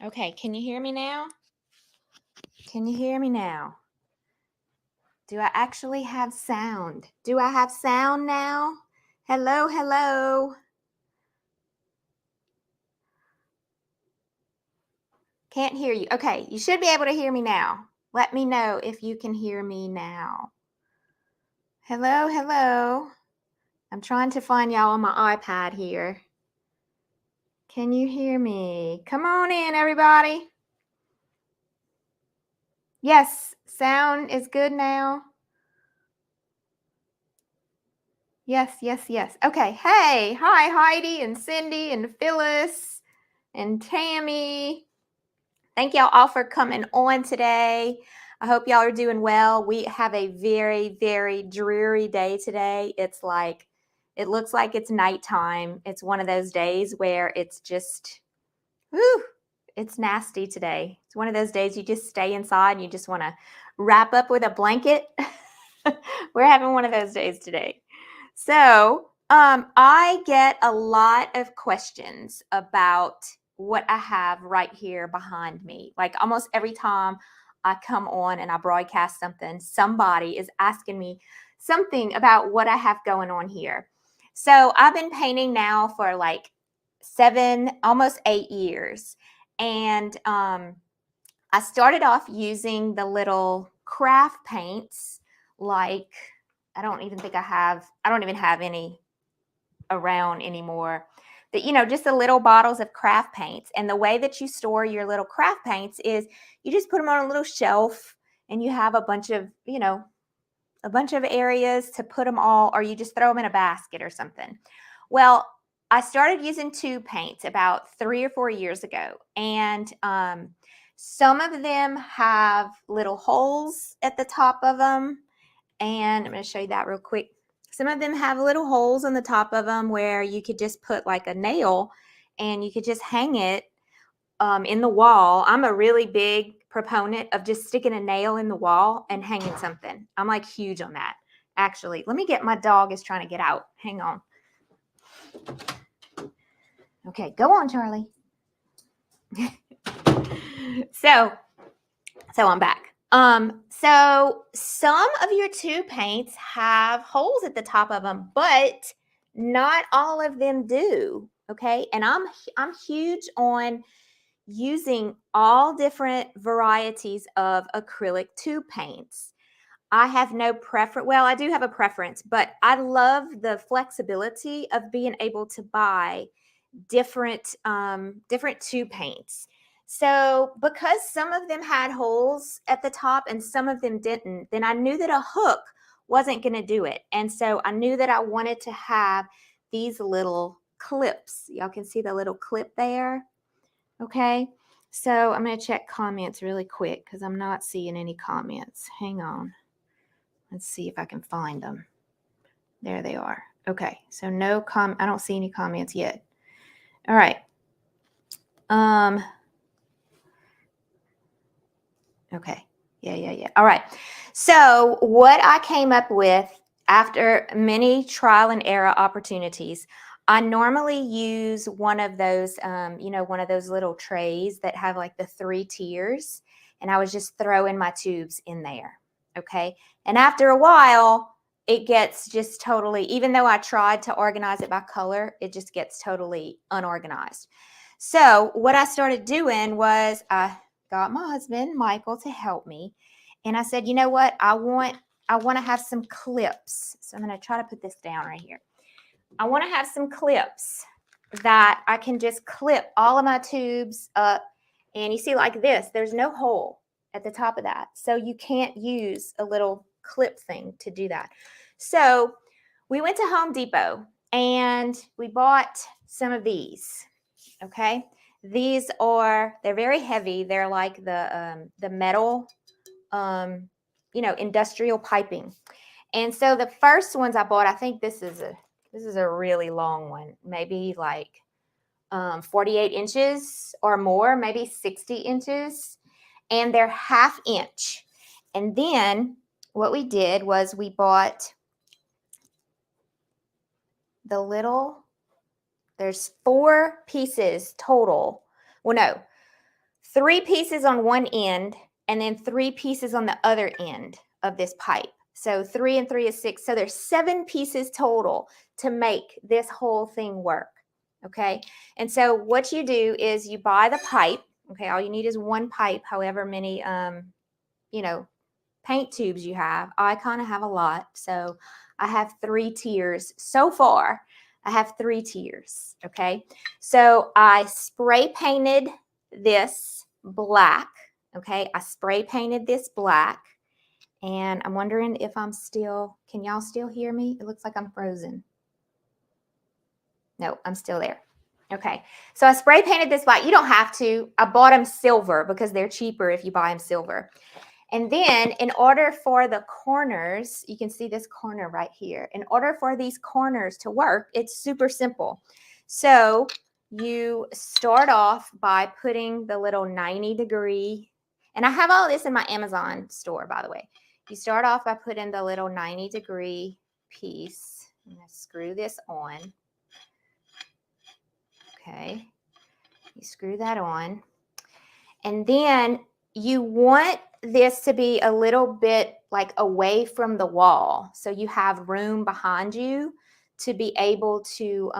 Okay, can you hear me now? Can you hear me now? Do I actually have sound? Do I have sound now? Hello, hello. Can't hear you. Okay, you should be able to hear me now. Let me know if you can hear me now. Hello, hello. I'm trying to find y'all on my iPad here. Can you hear me? Come on in, everybody. Yes, sound is good now. Yes, yes, yes. Okay. Hey, hi, Heidi and Cindy and Phyllis and Tammy. Thank y'all all for coming on today. I hope y'all are doing well. We have a very, very dreary day today. It looks like it's nighttime. It's one of those days where it's just, whew, it's nasty today. It's one of those days you just stay inside and you just want to wrap up with a blanket. We're having one of those days today. So, I get a lot of questions about what I have right here behind me. Like almost every time I come on and I broadcast something, somebody is asking me something about what I have going on here. So, I've been painting now for like 7, almost 8 years. And I started off using the little craft paints, like I don't even have any around anymore. That, just the little bottles of craft paints. And the way that you store your little craft paints is you just put them on a little shelf and you have a bunch of areas to put them all, or you just throw them in a basket or something. Well, I started using tube paints about 3 or 4 years ago, and some of them have little holes at the top of them, and I'm going to show you that real quick. Some of them have little holes on the top of them where you could just put like a nail and you could just hang it in the wall. I'm a really big proponent of just sticking a nail in the wall and hanging something. I'm like huge on that. Actually, let me get, my dog is trying to get out. Hang on. Okay, go on, Charlie. So I'm back. So some of your tube paints have holes at the top of them, but not all of them do. Okay, and I'm huge on using all different varieties of acrylic tube paints. I have no preference. Well, I do have a preference, but I love the flexibility of being able to buy different tube paints. So because some of them had holes at the top and some of them didn't, then I knew that a hook wasn't going to do it. And so I knew that I wanted to have these little clips. Y'all can see the little clip there. Okay. So I'm going to check comments really quick because I'm not seeing any comments. Hang on. Let's see if I can find them. There they are. Okay. So I don't see any comments yet. All right. Okay. Yeah. All right. So what I came up with after many trial and error opportunities, I normally use one of those, one of those little trays that have like the 3 tiers, and I was just throwing my tubes in there. Okay. And after a while, it gets just totally, even though I tried to organize it by color, it just gets totally unorganized. So what I started doing was I got my husband, Michael, to help me. And I said, you know what? I want to have some clips. So I'm going to try to put this down right here. I want to have some clips that I can just clip all of my tubes up. And you see like this, there's no hole at the top of that. So you can't use a little clip thing to do that. So we went to Home Depot and we bought some of these. Okay. They're very heavy. They're like the metal, industrial piping. And so the first ones I bought, I think this is a really long one, maybe like 48 inches or more, maybe 60 inches, and they're 1/2 inch. And then what we did was we bought there's 4 pieces total. Well, no, 3 pieces on one end and then 3 pieces on the other end of this pipe. So 3 and 3 is 6. So there's 7 pieces total to make this whole thing work. Okay. And so what you do is you buy the pipe. Okay. All you need is one pipe, however many, paint tubes you have. I kind of have a lot. So I have 3 tiers so far. I have 3 tiers. Okay. So I spray painted this black. Okay. I spray painted this black. And I'm wondering if I'm still, can y'all still hear me? It looks like I'm frozen. No, I'm still there. Okay. So I spray painted this black. You don't have to. I bought them silver because they're cheaper if you buy them silver. And then in order for the corners, you can see this corner right here. In order for these corners to work, it's super simple. So you start off by putting the little 90-degree, and I have all this in my Amazon store, by the way. You start off by putting the little 90-degree piece. I'm going to screw this on. Okay. You screw that on. And then you want this to be a little bit like away from the wall. So you have room behind you to be able to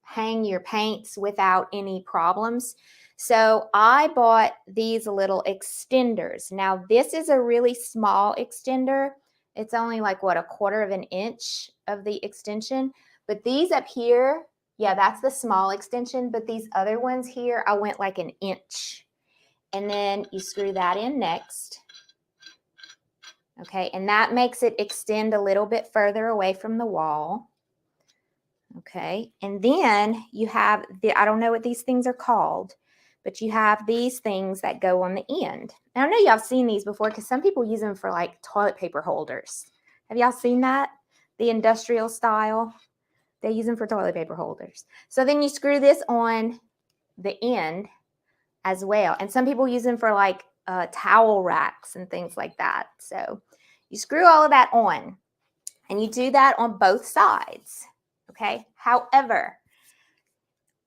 hang your paints without any problems. So I bought these little extenders. Now this is a really small extender. It's only like what, 1/4 of an inch of the extension. But these up here, yeah, that's the small extension. But these other ones here, I went like an inch. And then you screw that in next. Okay, and that makes it extend a little bit further away from the wall. Okay, and then you have I don't know what these things are called, but you have these things that go on the end. And I know y'all have seen these before because some people use them for like toilet paper holders. Have y'all seen that? The industrial style. They use them for toilet paper holders. So then you screw this on the end as well. And some people use them for like towel racks and things like that. So you screw all of that on and you do that on both sides. Okay. However,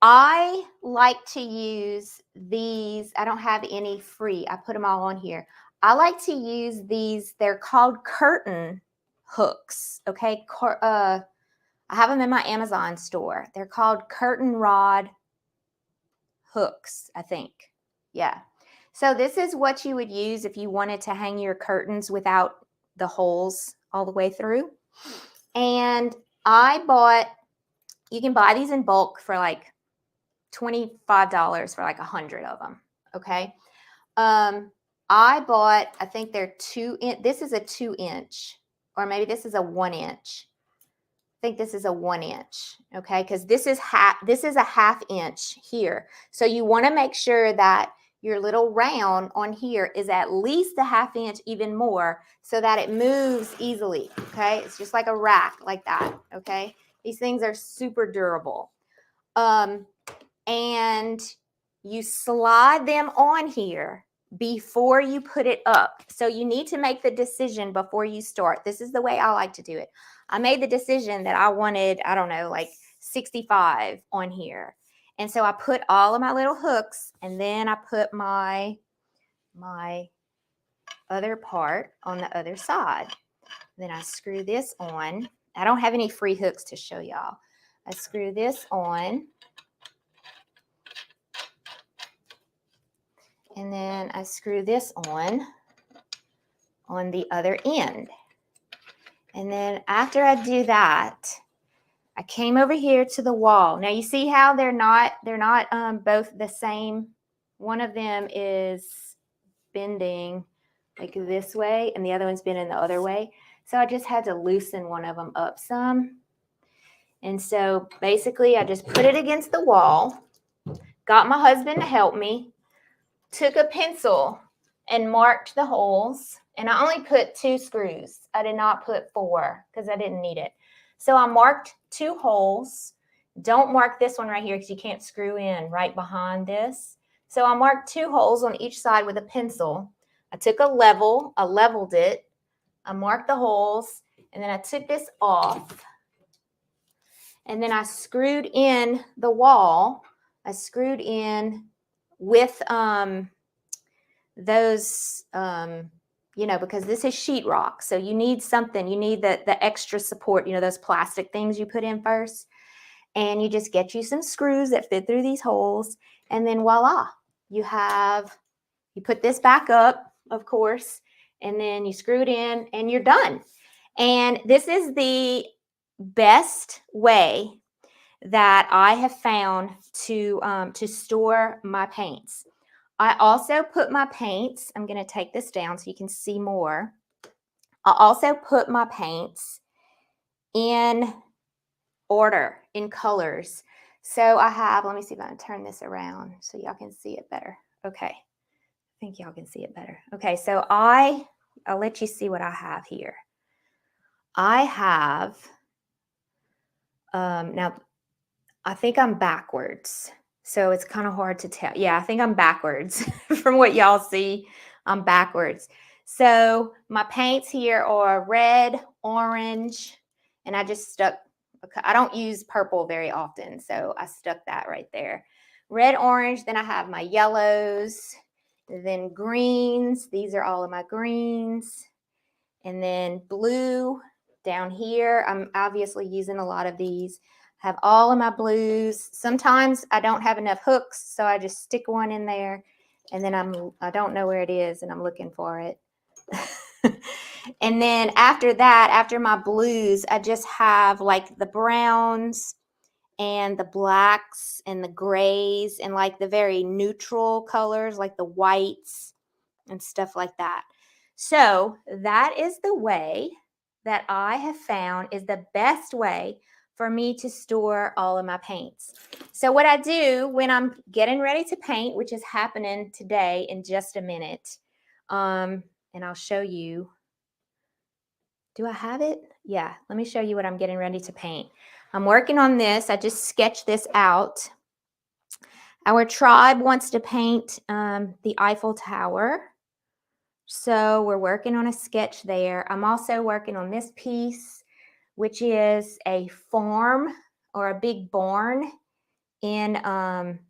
I like to use these. I don't have any free. I put them all on here. I like to use these. They're called curtain hooks. Okay. I have them in my Amazon store. They're called curtain rod hooks, I think. Yeah. So this is what you would use if you wanted to hang your curtains without the holes all the way through. And you can buy these in bulk for like $25 for like 100 of them. Okay. I think they're 2 inch. This is a 2 inch, or maybe this is a 1 inch. I think this is a 1 inch. Okay. Because this is a 1/2 inch here. So you want to make sure that your little round on here is at least a 1/2 inch, even more, so that it moves easily. Okay. It's just like a rack like that. Okay. These things are super durable. And you slide them on here before you put it up. So you need to make the decision before you start. This is the way I like to do it. I made the decision that I wanted, I don't know, like 65 on here. And so I put all of my little hooks, and then I put my other part on the other side. Then I screw this on. I don't have any free hooks to show y'all. I screw this on. And then I screw this on the other end. And then after I do that, I came over here to the wall. Now you see how they're not both the same. One of them is bending like this way and the other one's bending the other way. So I just had to loosen one of them up some. And so basically I just put it against the wall, got my husband to help me, took a pencil and marked the holes. And I only put 2 screws. I did not put 4 because I didn't need it. So I marked 2 holes. Don't mark this one right here because you can't screw in right behind this. So I marked 2 holes on each side with a pencil. I took I leveled it. I marked the holes, and then I took this off. And then I screwed in the wall. I screwed in with those, because this is sheetrock. So you need something, you need the extra support, those plastic things you put in first. And you just get you some screws that fit through these holes. And then voila, you put this back up, of course, and then you screw it in and you're done. And this is the best way that I have found to store my paints. I also put my paints, I'm going to take this down so you can see more. I also put my paints in order, in colors. So I have, let me see if I can turn this around so y'all can see it better. Okay, I think y'all can see it better. Okay, so I'll let you see what I have here. I have, now I think I'm backwards. So it's kind of hard to tell. Yeah, I think I'm backwards from what y'all see. I'm backwards. So my paints here are red, orange, and I just stuck, I don't use purple very often, so I stuck that right there. Red, orange, then I have my yellows, then greens. These are all of my greens. And then blue down here. I'm obviously using a lot of these. Have all of my blues. Sometimes I don't have enough hooks, so I just stick one in there, and then I don't know where it is, and I'm looking for it. And then after that, after my blues, I just have like the browns and the blacks and the grays and like the very neutral colors, like the whites and stuff like that. So that is the way that I have found is the best way for me to store all of my paints. So what I do when I'm getting ready to paint, which is happening today in just a minute, and I'll show you. Do I have it? Yeah, let me show you what I'm getting ready to paint. I'm working on this. I just sketched this out. Our tribe wants to paint the Eiffel Tower. So we're working on a sketch there. I'm also working on this piece, which is a farm or a big barn in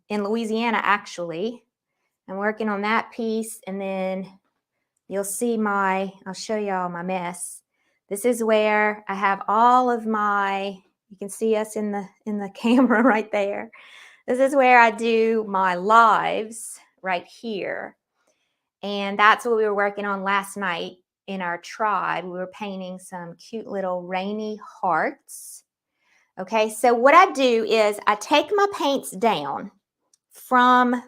Louisiana, actually. I'm working on that piece, and then you'll see I'll show y'all my mess. This is where I have all of you can see us in the camera right there. This is where I do my lives right here. And that's what we were working on last night in our tribe. We were painting some cute little rainy hearts. Okay, so what I do is I take my paints down from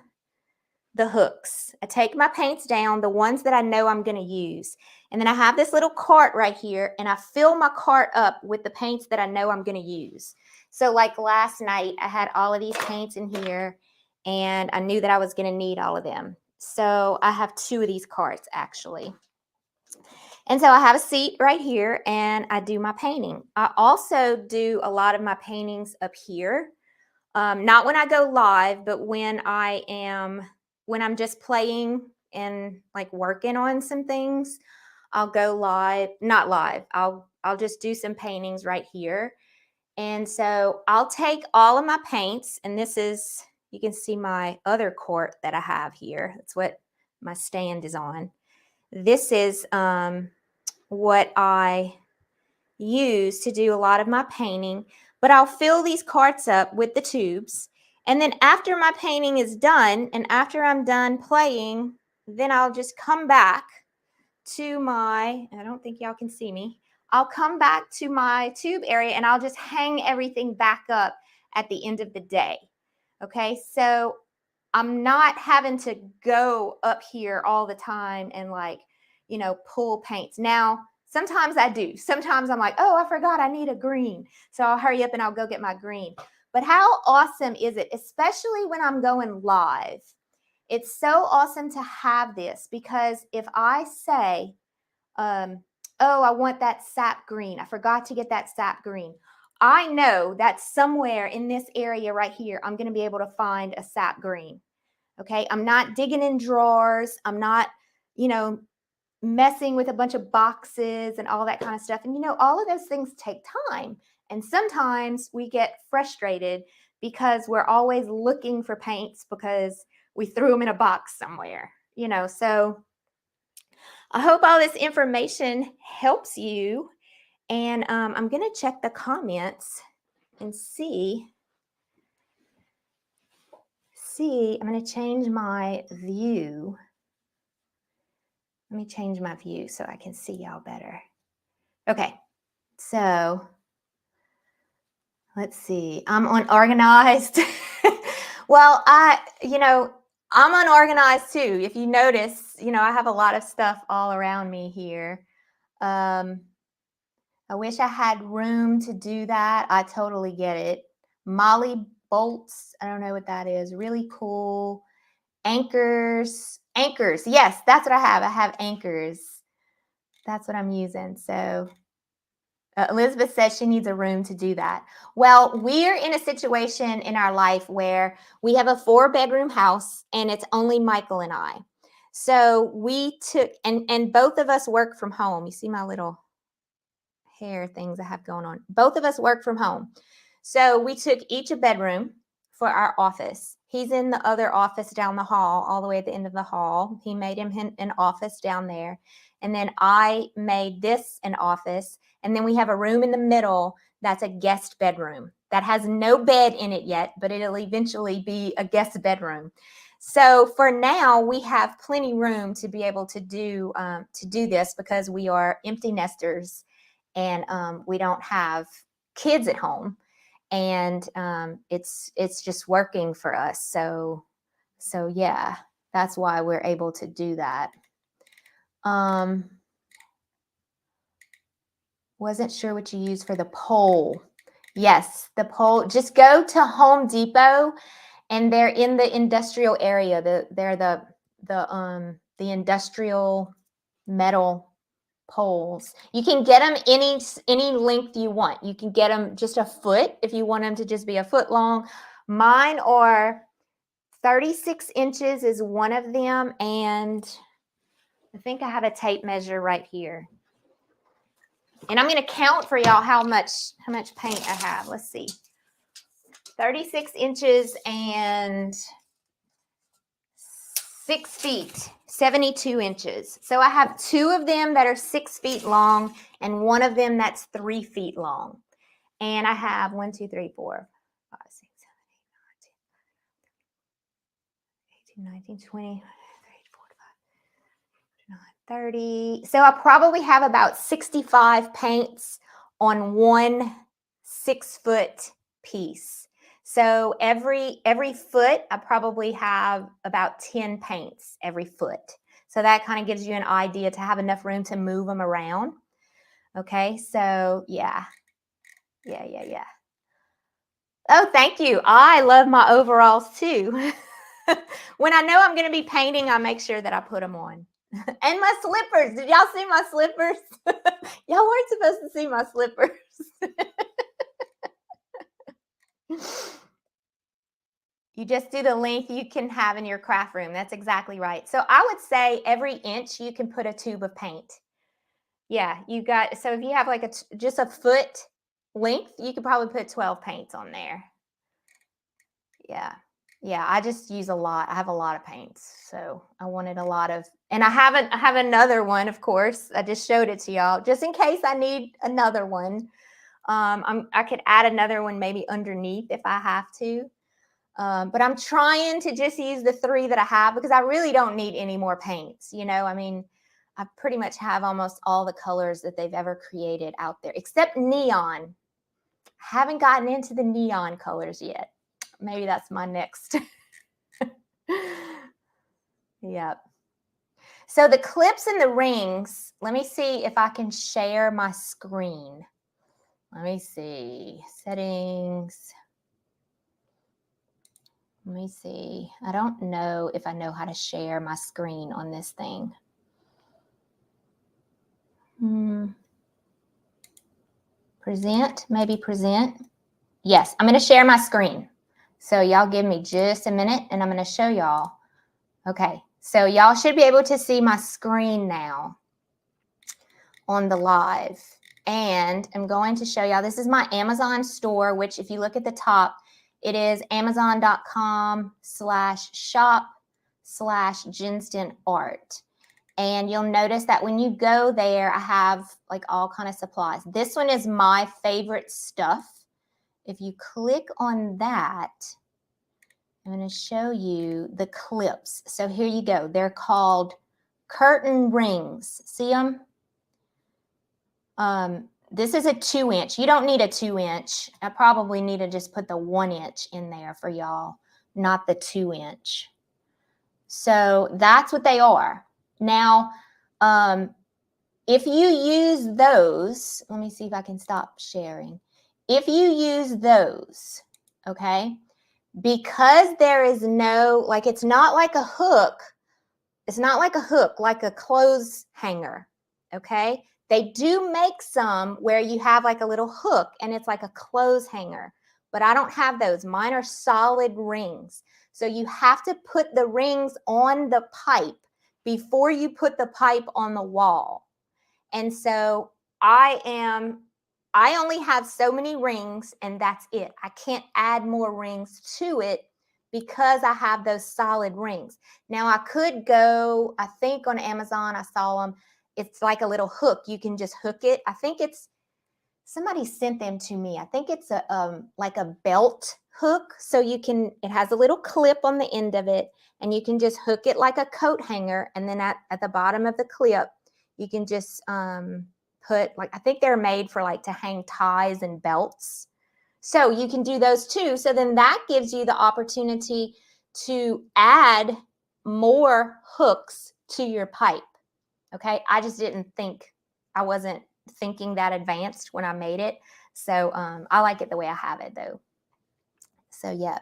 the hooks. I take my paints down, the ones that I know I'm going to use. And then I have this little cart right here, and I fill my cart up with the paints that I know I'm going to use. So like last night, I had all of these paints in here, and I knew that I was going to need all of them. So I have 2 of these carts actually. And so I have a seat right here, and I do my painting. I also do a lot of my paintings up here. Not when I go live, but when I'm just playing and like working on some things, I'll go live, not live. I'll just do some paintings right here. And so I'll take all of my paints, and this is, you can see my other quart that I have here. That's what my stand is on. This is what I use to do a lot of my painting, but I'll fill these carts up with the tubes. And then after my painting is done, and after I'm done playing, then I'll just come back to I don't think y'all can see me. I'll come back to my tube area, and I'll just hang everything back up at the end of the day. Okay, so I'm not having to go up here all the time and pull paints. Now, sometimes I do. Sometimes I'm like, oh, I forgot I need a green. So I'll hurry up and I'll go get my green. But how awesome is it, especially when I'm going live? It's so awesome to have this, because if I say, oh, I want that sap green. I forgot to get that sap green. I know that somewhere in this area right here, I'm going to be able to find a sap green. Okay. I'm not digging in drawers. I'm not, messing with a bunch of boxes and all that kind of stuff. And, all of those things take time. And sometimes we get frustrated because we're always looking for paints because we threw them in a box somewhere. So I hope all this information helps you. And I'm going to check the comments and see. I'm going to change my view. Let me change my view so I can see y'all better. Okay, so let's see. I'm unorganized. Well, I'm unorganized too. If you notice, I have a lot of stuff all around me here. I wish I had room to do that. I totally get it. Molly bolts. I don't know what that is. Really cool. Anchors. Yes, that's what I have. I have anchors. That's what I'm using. So Elizabeth says she needs a room to do that. Well, we're in a situation in our life where we have a 4-bedroom house and it's only Michael and I. So we took, and both of us work from home. You see my little hair things I have going on. Both of us work from home. So we took each a bedroom for our office. He's in the other office down the hall, all the way at the end of the hall. He made him an office down there. And then I made this an office. And then we have a room in the middle that's a guest bedroom that has no bed in it yet, but it'll eventually be a guest bedroom. So for now, we have plenty room to be able to do this because we are empty nesters and we don't have kids at home. And it's just working for us. So yeah, that's why we're able to do that. Wasn't sure what you use for the pole. Yes, the pole. Just go to Home Depot, and they're in the industrial area. They're the industrial metal poles. You can get them any length you want. You can get them just a foot if you want them to just be a foot long. Mine are 36 inches is one of them, and I think I have a tape measure right here. And I'm going to count for y'all how much paint I have. Let's see. 36 inches and 6 feet, 72 inches. So I have 2 of them that are 6 feet long and 1 of them that's 3 feet long. And I have 1, 2, 3, 4, 5, 6, 7, 8, 9, 10, 18, 19, 20, 30. So I probably have about 65 paints on 1 6-foot piece. So every foot, I probably have about 10 paints every foot. So that kind of gives you an idea to have enough room to move them around. Okay, so yeah. Oh, thank you. I love my overalls too. When I know I'm going to be painting, I make sure that I put them on. And my slippers. Did y'all see my slippers? Y'all weren't supposed to see my slippers. You just do the length you can have in your craft room. That's exactly right. So I would say every inch you can put a tube of paint. Yeah, so if you have like just a foot length, you could probably put 12 paints on there. Yeah, I just use a lot. I have a lot of paints, so I wanted a lot of, and I have another one, of course. I just showed it to y'all just in case I need another one. I could add another one maybe underneath if I have to. But I'm trying to just use the 3 that I have because I really don't need any more paints. I mean, I pretty much have almost all the colors that they've ever created out there, except neon. I haven't gotten into the neon colors yet. Maybe that's my next. Yep. So the clips and the rings, let me see if I can share my screen. Let me see. Settings. Let me see. I don't know if I know how to share my screen on this thing. Present, maybe present. Yes, I'm going to share my screen. So y'all give me just a minute and I'm going to show y'all. Okay, so y'all should be able to see my screen now on the live. And I'm going to show y'all, this is my Amazon store, which if you look at the top, it is amazon.com/shop/. art. And you'll notice that when you go there, I have like all kind of supplies. This one is my favorite stuff. If you click on that, I'm going to show you the clips. So here you go. They're called curtain rings. See them? This is a 2-inch. You don't need a 2-inch. I probably need to just put the 1-inch in there for y'all, not the 2-inch. So that's what they are. Now, if you use those, let me see if I can stop sharing. If you use those, okay, because there is no, like, it's not like a hook. It's not like a hook, like a clothes hanger, okay? They do make some where you have like a little hook and it's like a clothes hanger, but I don't have those. Mine are solid rings. So you have to put the rings on the pipe before you put the pipe on the wall. And so I only have so many rings and that's it. I can't add more rings to it because I have those solid rings. Now I could go, I think on Amazon, I saw them. It's like a little hook. You can just hook it. I think it's, somebody sent them to me. I think it's a like a belt hook. So you can, it has a little clip on the end of it and you can just hook it like a coat hanger. And then at the bottom of the clip, you can just put, like, I think they're made for like to hang ties and belts. So you can do those too. So then that gives you the opportunity to add more hooks to your pipe. Okay. I just didn't think, I wasn't thinking that advanced when I made it. So I like it the way I have it though. So yeah.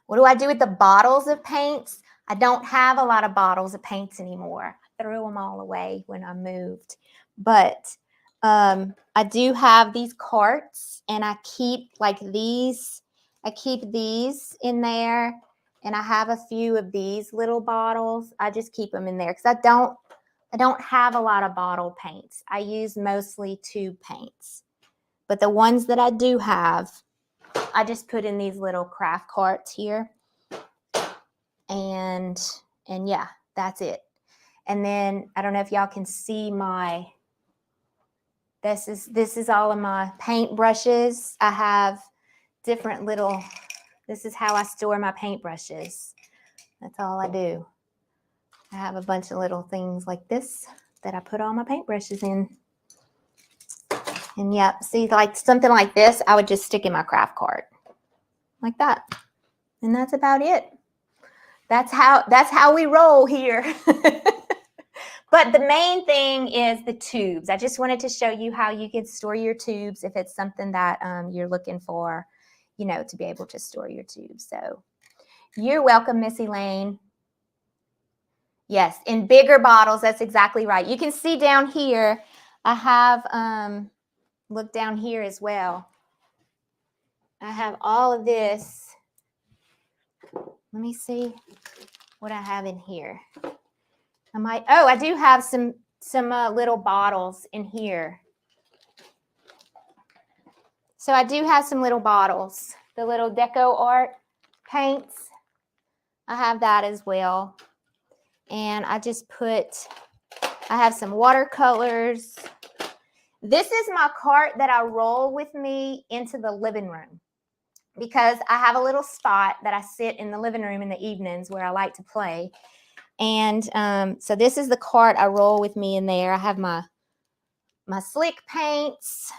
What do I do with the bottles of paints? I don't have a lot of bottles of paints anymore. I threw them all away when I moved. But I do have these carts and I keep like these. I keep these in there and I have a few of these little bottles. I just keep them in there because I don't have a lot of bottle paints. I use mostly tube paints. But the ones that I do have, I just put in these little craft carts here. And yeah, that's it. And then I don't know if y'all can see my, this is all of my paint brushes. I have different little, this is how I store my paint brushes. That's all I do. I have a bunch of little things like this that I put all my paintbrushes in. And yep, see, like something like this, I would just stick in my craft cart like that. And that's about it. That's how we roll here. But the main thing is the tubes. I just wanted to show you how you can store your tubes if it's something that you're looking for, you know, to be able to store your tubes. So you're welcome, Miss Elaine. Yes, in bigger bottles, that's exactly right. You can see down here, I have, look down here as well. I have all of this. Let me see what I have in here. I do have some little bottles in here. So I do have some little bottles, the little deco art paints. I have that as well. And I just I have some watercolors. This is my cart that I roll with me into the living room because I have a little spot that I sit in the living room in the evenings where I like to play. And so this is the cart I roll with me in there. I have my slick paints.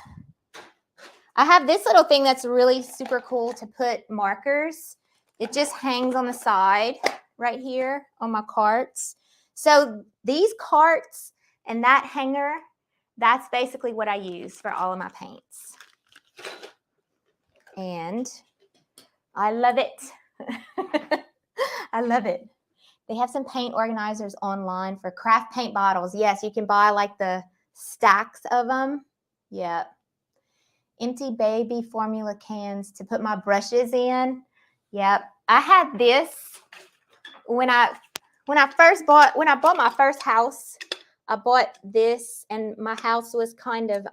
I have this little thing that's really super cool to put markers. It just hangs on the side right here on my carts. So these carts and that hanger, that's basically what I use for all of my paints. And I love it. I love it. They have some paint organizers online for craft paint bottles. Yes, you can buy like the stacks of them. Yep. Empty baby formula cans to put my brushes in. Yep. I had this when I bought my first house. I bought this and my house was kind of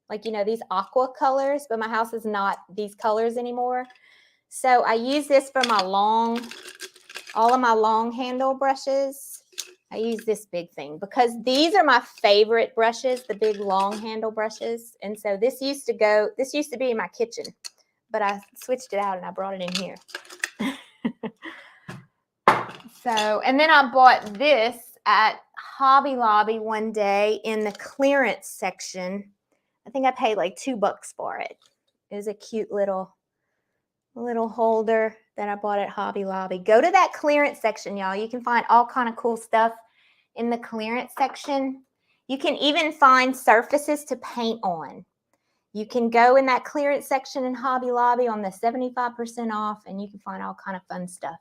like, you know, these aqua colors, but my house is not these colors anymore. So I use this for my long all of my long handle brushes. I use this big thing because these are my favorite brushes, the big long handle brushes. And so this used to be in my kitchen, but I switched it out and I brought it in here. So, and then I bought this at Hobby Lobby one day in the clearance section. I think I paid like $2 for it. It was a cute little holder that I bought at Hobby Lobby. Go to that clearance section, y'all. You can find all kind of cool stuff in the clearance section. You can even find surfaces to paint on. You can go in that clearance section in Hobby Lobby on the 75% off, and you can find all kind of fun stuff.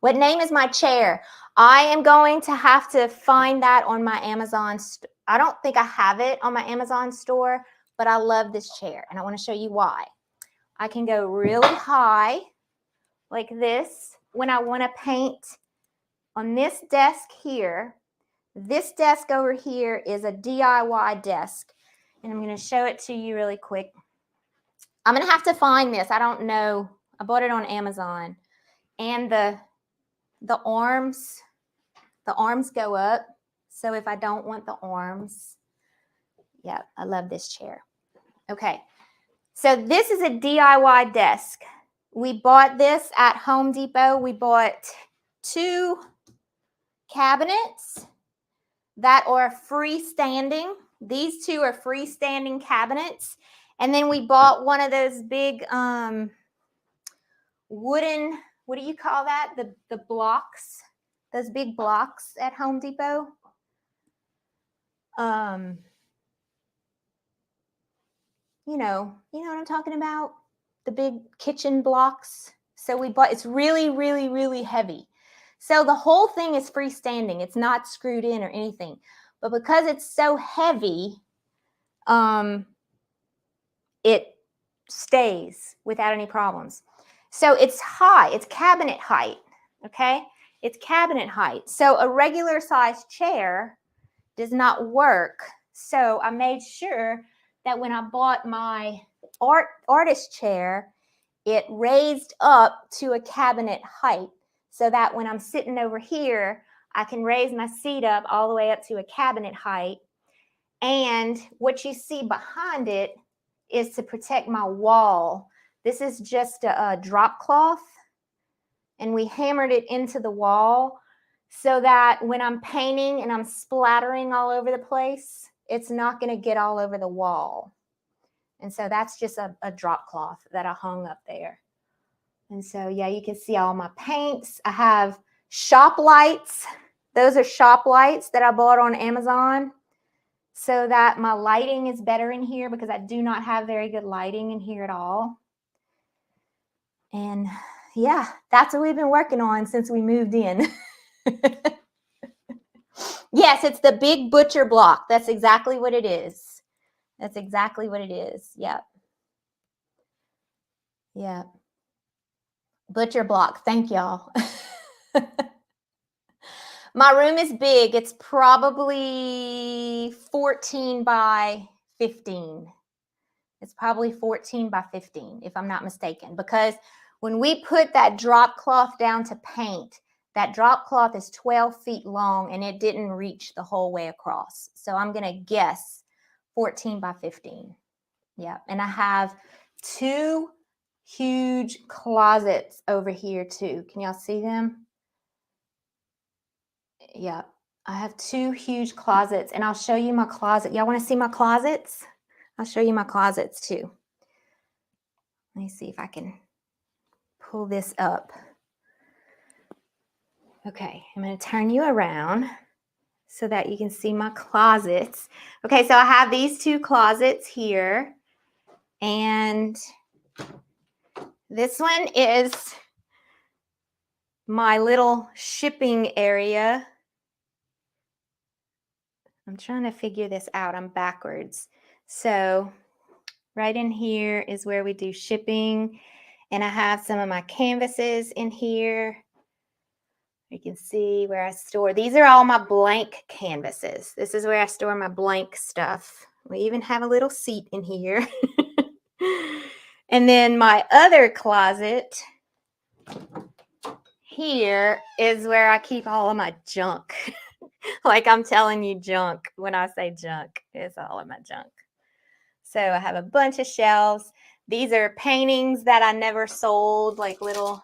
What name is my chair? I am going to have to find that on my Amazon. I don't think I have it on my Amazon store, but I love this chair, and I want to show you why. I can go really high like this when I want to paint on this desk here. This desk over here is a DIY desk, and I'm going to show it to you really quick. I'm going to have to find this. I don't know. I bought it on Amazon, and the arms go up. So if I don't want the arms, yeah, I love this chair. Okay. So this is a DIY desk. We bought this at Home Depot. We bought 2 cabinets that are freestanding. These 2 are freestanding cabinets. And then we bought one of those big wooden, what do you call that? The blocks, those big blocks at Home Depot. You know what I'm talking about? The big kitchen blocks. So we bought, it's really, really, really heavy. So the whole thing is freestanding. It's not screwed in or anything. But because it's so heavy, it stays without any problems. So it's high. It's cabinet height. Okay? It's cabinet height. So a regular size chair does not work. So I made sure that when I bought my artist chair, it raised up to a cabinet height so that when I'm sitting over here, I can raise my seat up all the way up to a cabinet height. And what you see behind it is to protect my wall. This is just a drop cloth, and we hammered it into the wall so that when I'm painting and I'm splattering all over the place, it's not going to get all over the wall. And so that's just a drop cloth that I hung up there. And so, yeah, you can see all my paints. I have shop lights. Those are shop lights that I bought on Amazon so that my lighting is better in here because I do not have very good lighting in here at all. And yeah, that's what we've been working on since we moved in. Yes, it's the big butcher block. That's exactly what it is. That's exactly what it is. Yep. Yeah. Butcher block. Thank y'all. My room is big. It's probably 14 by 15. It's probably 14 by 15, if I'm not mistaken, because when we put that drop cloth down to paint, that drop cloth is 12 feet long and it didn't reach the whole way across. So I'm going to guess 14 by 15. Yeah. And I have 2 huge closets over here too. Can y'all see them? Yeah. I have 2 huge closets, and I'll show you my closet. Y'all want to see my closets? I'll show you my closets too. Let me see if I can pull this up. Okay, I'm going to turn you around so that you can see my closets. Okay, so I have these 2 closets here, and this one is my little shipping area. I'm trying to figure this out. I'm backwards. So right in here is where we do shipping, and I have some of my canvases in here. You can see where I store. These are all my blank canvases. This is where I store my blank stuff. We even have a little seat in here. And then my other closet here is where I keep all of my junk. Like I'm telling you junk when I say junk. It's all of my junk. So I have a bunch of shelves. These are paintings that I never sold, like little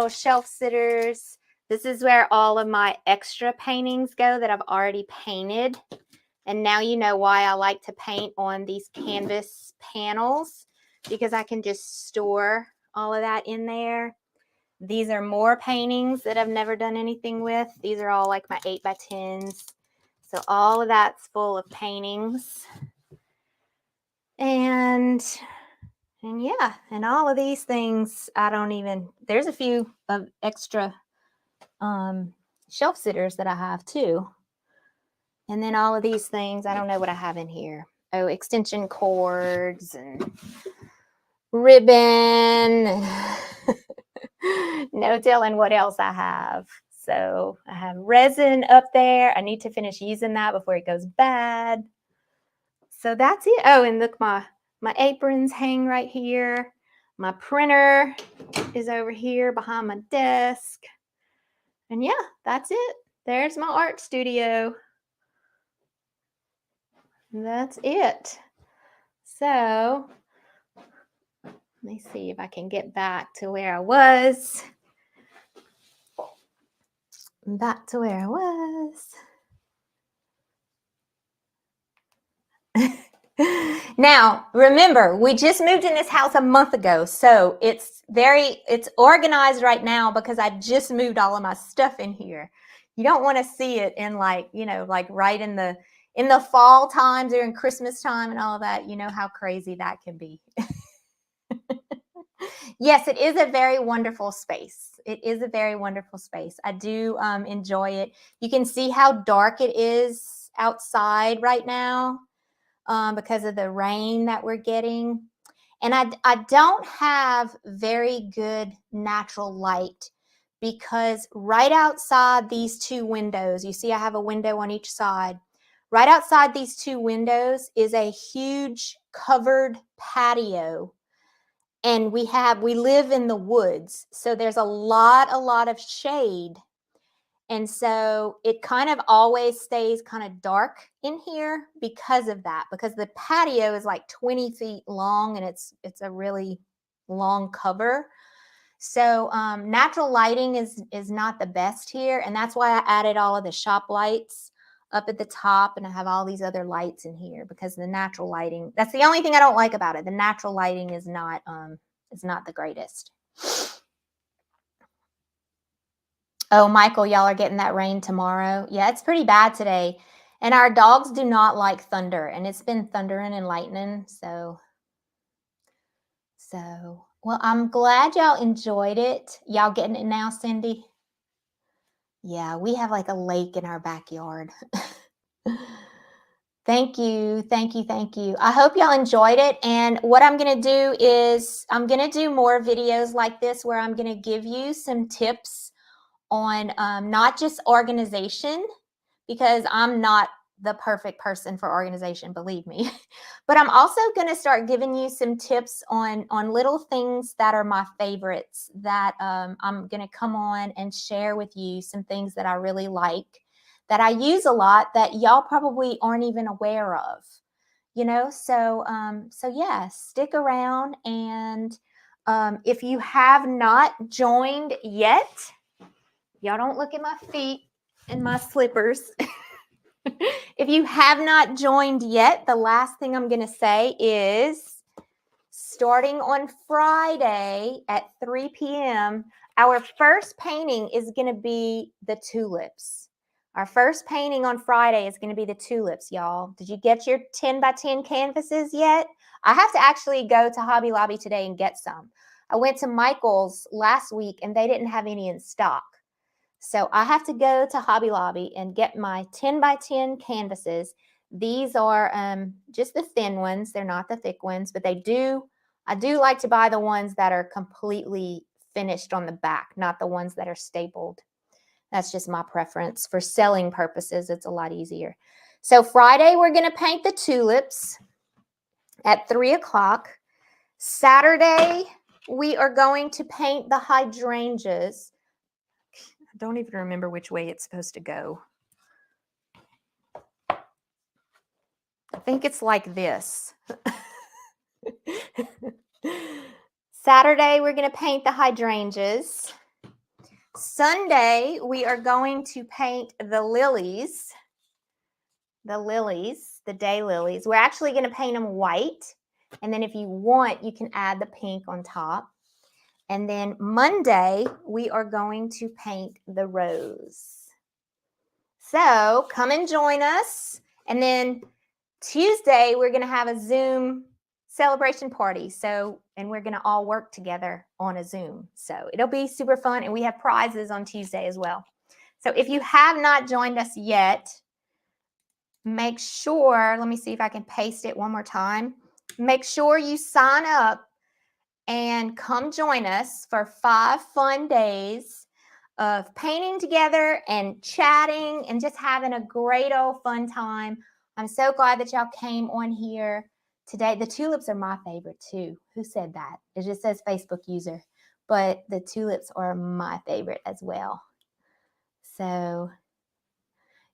shelf sitters. This is where all of my extra paintings go that I've already painted. And now you know why I like to paint on these canvas panels, because I can just store all of that in there. These are more paintings that I've never done anything with. These are all like my 8x10s. So all of that's full of paintings. And yeah, and all of these things, there's a few of extra shelf sitters that I have too. And then all of these things, I don't know what I have in here. Oh, extension cords and ribbon. No telling what else I have. So I have resin up there. I need to finish using that before it goes bad. So that's it. Oh, and look, my aprons hang right here. My printer is over here behind my desk. And yeah, that's it. There's my art studio. That's it. So let me see if I can get back to where I was. Back to where I was. Now, remember, we just moved in this house a month ago, so it's organized right now because I just moved all of my stuff in here. You don't want to see it in like right in the fall times or in Christmas time and all of that. You know how crazy that can be. Yes, it is a very wonderful space. It is a very wonderful space. I do enjoy it. You can see how dark it is outside right now. Because of the rain that we're getting. And I don't have very good natural light, because right outside these two windows, you see I have a window on each side. Right outside these two windows is a huge covered patio. And we live in the woods. So there's a lot of shade. And so it kind of always stays kind of dark in here because of that, because the patio is like 20 feet long and it's a really long cover. So natural lighting is not the best here. And that's why I added all of the shop lights up at the top, and I have all these other lights in here, because the natural lighting, that's the only thing I don't like about it. The natural lighting is not the greatest. Oh, Michael, y'all are getting that rain tomorrow. Yeah, it's pretty bad today. And our dogs do not like thunder, and it's been thundering and lightning. So, well, I'm glad y'all enjoyed it. Y'all getting it now, Cindy? Yeah, we have like a lake in our backyard. Thank you. I hope y'all enjoyed it. And what I'm going to do is I'm going to do more videos like this, where I'm going to give you some tips on not just organization, because I'm not the perfect person for organization, believe me. But I'm also going to start giving you some tips on little things that are my favorites, that I'm going to come on and share with you some things that I really like, that I use a lot, that y'all probably aren't even aware of. So yeah, stick around. And if you have not joined yet, y'all don't look at my feet and my slippers. If you have not joined yet, the last thing I'm going to say is, starting on Friday at 3 p.m., our first painting is going to be the tulips. Our first painting on Friday is going to be the tulips, y'all. Did you get your 10x10 canvases yet? I have to actually go to Hobby Lobby today and get some. I went to Michael's last week and they didn't have any in stock. So I have to go to Hobby Lobby and get my 10x10 canvases. These are just the thin ones. They're not the thick ones, but I do like to buy the ones that are completely finished on the back, not the ones that are stapled. That's just my preference. For selling purposes, it's a lot easier. So Friday, we're going to paint the tulips at 3 o'clock. Saturday, we are going to paint the hydrangeas. I don't even remember which way it's supposed to go. I think it's like this. Saturday, we're going to paint the hydrangeas. Sunday, we are going to paint the lilies. The lilies, the daylilies. We're actually going to paint them white. And then if you want, you can add the pink on top. And then Monday, we are going to paint the rose. So come and join us. And then Tuesday, we're going to have a Zoom celebration party. And we're going to all work together on a Zoom. So it'll be super fun. And we have prizes on Tuesday as well. So if you have not joined us yet, make sure, let me see if I can paste it one more time. Make sure you sign up and come join us for 5 fun days of painting together and chatting and just having a great old fun time. I'm so glad that y'all came on here today. The tulips are my favorite too. Who said that? It just says Facebook user, but the tulips are my favorite as well. So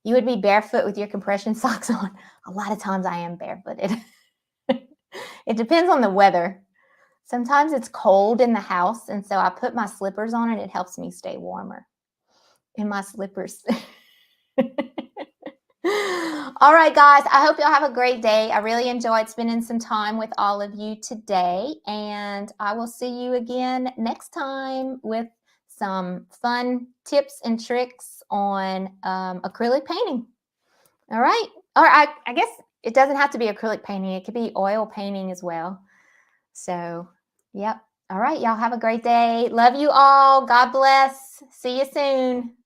you would be barefoot with your compression socks on. A lot of times I am barefooted. It depends on the weather. Sometimes it's cold in the house, and so I put my slippers on and it helps me stay warmer in my slippers. All right, guys, I hope y'all have a great day. I really enjoyed spending some time with all of you today, and I will see you again next time with some fun tips and tricks on acrylic painting. All right. Or I guess it doesn't have to be acrylic painting. It could be oil painting as well. So, yep. All right. Y'all have a great day. Love you all. God bless. See you soon.